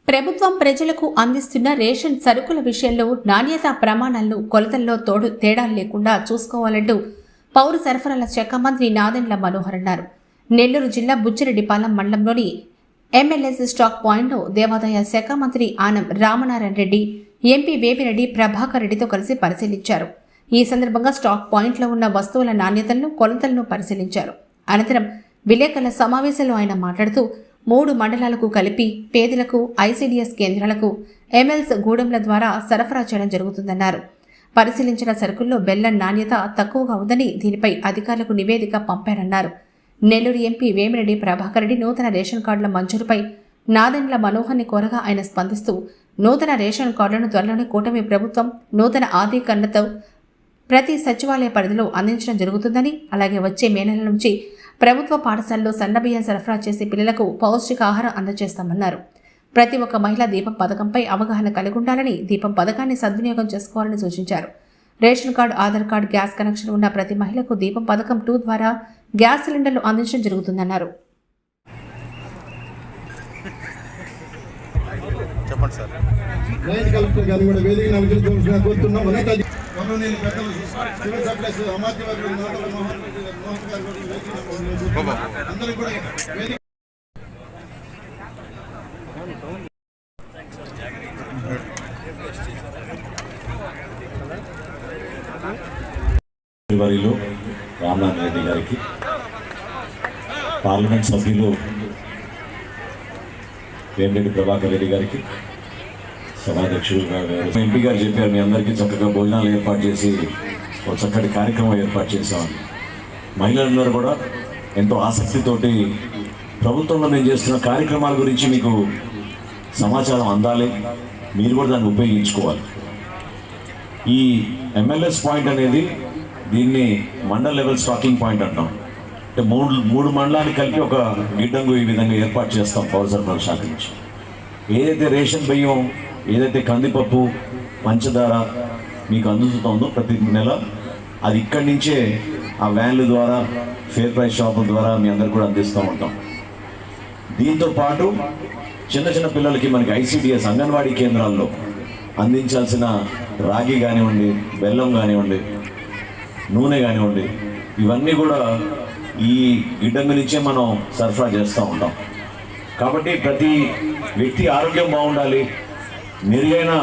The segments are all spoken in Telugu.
ప్రభుత్వం ప్రజలకు అందిస్తున్న రేషన్ సరుకుల విషయంలో నాణ్యతా ప్రమాణాలను కొలతల్లో తేడాలు లేకుండా చూసుకోవాలంటూ పౌర సరఫరాల శాఖ మంత్రి నాదెండ్ల మనోహర్ అన్నారు. నెల్లూరు జిల్లా బుచ్చిరెడ్డిపాలెం మండలంలోని ఎంఎల్ఎస్ స్టాక్ పాయింట్ను దేవాదాయ శాఖ మంత్రి ఆనం రామనారాయణ రెడ్డి, ఎంపీ వేమిరెడ్డి ప్రభాకర్ రెడ్డితో కలిసి పరిశీలించారు. ఈ సందర్భంగా స్టాక్ పాయింట్లో ఉన్న వస్తువుల నాణ్యతలను, కొలతలను పరిశీలించారు. అనంతరం విలేకరుల సమావేశంలో ఆయన మాట్లాడుతూ 3 మండలాలకు కలిపి పేదలకు ఐసీడీఎస్ కేంద్రాలకు ఎంఎల్స్ గూడెంల ద్వారా సరఫరా చేయడం జరుగుతుందన్నారు. పరిశీలించిన సరుకుల్లో బెల్లం నాణ్యత తక్కువగా ఉందని దీనిపై అధికారులకు నివేదిక పంపారన్నారు. నెల్లూరు ఎంపీ వేమిరెడ్డి ప్రభాకర్ రెడ్డి నూతన రేషన్ కార్డుల మంజూరుపై నాదెండ్ల మనోహర్ని కోరగా ఆయన స్పందిస్తూ నూతన రేషన్ కార్డులను త్వరలోనే కూటమి ప్రభుత్వం నూతన ఆధీకరణతో ప్రతి సచివాలయ పరిధిలో అందించడం జరుగుతుందని, అలాగే వచ్చే మే నెల నుంచి ప్రభుత్వ పాఠశాలలో సన్నబియ్యం సరఫరా చేసే పిల్లలకు పౌష్టికాహారం అందజేస్తామన్నారు. ప్రతి ఒక్క మహిళ దీపం పథకంపై అవగాహన కలిగి ఉండాలని, దీపం పథకాన్ని సద్వినియోగం చేసుకోవాలని సూచించారు. Ration card, Aadhaar card, gas connection ఉన్న ప్రతి మహిళకు దీపం పథకం 2 ద్వారా గ్యాస్ సిలిండర్లు అందించడం జరుగుతుందన్నారు. రామనారాయణ రెడ్డి గారికి, పార్లమెంట్ సభ్యులు వేమిరెడ్డి ప్రభాకర్ రెడ్డి గారికి, సభాధ్యక్షులు ఎంపీ గారు చెప్పారు, మీ అందరికీ చక్కగా భోజనాలు ఏర్పాటు చేసి ఒక చక్కటి కార్యక్రమం ఏర్పాటు చేశామని. మహిళలందరూ కూడా ఎంతో ఆసక్తితోటి ప్రభుత్వంలో మేము చేస్తున్న కార్యక్రమాల గురించి మీకు సమాచారం అందాలి, మీరు కూడా దాన్ని ఉపయోగించుకోవాలి. ఈ ఎంఎల్ఎస్ పాయింట్ అనేది దీన్ని మండల్ లెవెల్ స్టాకింగ్ పాయింట్ అంటాం. అంటే మూడు మండలాన్ని కలిపి ఒక గిడ్డంగు ఈ విధంగా ఏర్పాటు చేస్తాం పౌర సరఫరాల శాఖ నుంచి. ఏదైతే రేషన్ బియ్యం, ఏదైతే కందిపప్పు, పంచదార మీకు అందుతుందో ప్రతి నెల, అది ఇక్కడి నుంచే ఆ వ్యాన్ల ద్వారా, ఫేర్ ప్రైస్ షాపుల ద్వారా మీ అందరు కూడా అందిస్తూ ఉంటాం. దీంతో పాటు చిన్న చిన్న పిల్లలకి మనకి ఐసీడీఎస్ అంగన్వాడీ కేంద్రాల్లో అందించాల్సిన రాగి కానివ్వండి, బెల్లం కానివ్వండి, నూనె కానివ్వండి, ఇవన్నీ కూడా ఈ గిడ్డంగి నుంచే మనం సరఫరా చేస్తూ ఉంటాం. కాబట్టి ప్రతి వ్యక్తి ఆరోగ్యం బాగుండాలి, మెరుగైన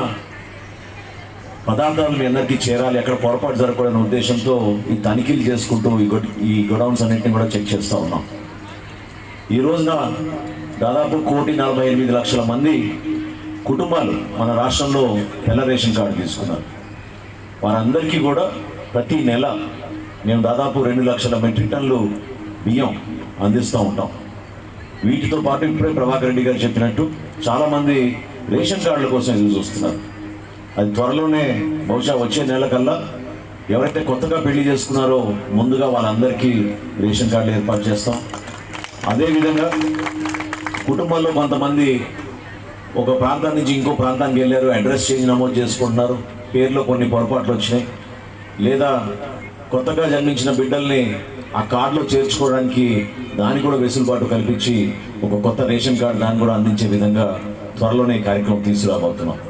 పదార్థాలు మీ అందరికీ చేరాలి, ఎక్కడ పొరపాటు జరగకూడని ఉద్దేశంతో ఈ తనిఖీలు చేసుకుంటూ ఈ గోడౌన్స్ అన్నింటినీ కూడా చెక్ చేస్తూ ఉన్నాం. ఈ రోజున దాదాపు 1,48,00,000 మంది కుటుంబాలు మన రాష్ట్రంలో తెల్ల రేషన్ కార్డు తీసుకున్నారు. వారందరికీ కూడా ప్రతి నెల మేము దాదాపు 2 లక్షల మెట్రిక్ టన్నులు బియ్యం అందిస్తూ ఉంటాం. వీటితో పాటు ఇప్పుడే ప్రభాకర్ రెడ్డి గారు చెప్పినట్టు చాలామంది రేషన్ కార్డుల కోసం ఎదురు చూస్తున్నారు. అది త్వరలోనే బహుశా వచ్చే నెల కల్లా ఎవరైతే కొత్తగా పెళ్లి చేసుకున్నారో ముందుగా వాళ్ళందరికీ రేషన్ కార్డులు ఏర్పాటు చేస్తాం. అదేవిధంగా కుటుంబంలో కొంతమంది ఒక ప్రాంతం నుంచి ఇంకో ప్రాంతానికి వెళ్ళారు, అడ్రస్ చేంజ్ నమోదు చేసుకుంటున్నారు, పేర్లో కొన్ని పొరపాట్లు వచ్చినాయి, లేదా కొత్తగా జన్మించిన బిడ్డల్ని ఆ కార్డులో చేర్చుకోవడానికి దానికి కూడా వెసులుబాటు కల్పించి ఒక కొత్త రేషన్ కార్డు దాన్ని కూడా అందించే విధంగా త్వరలోనే కార్యక్రమం తీసుకురాబోతున్నాం.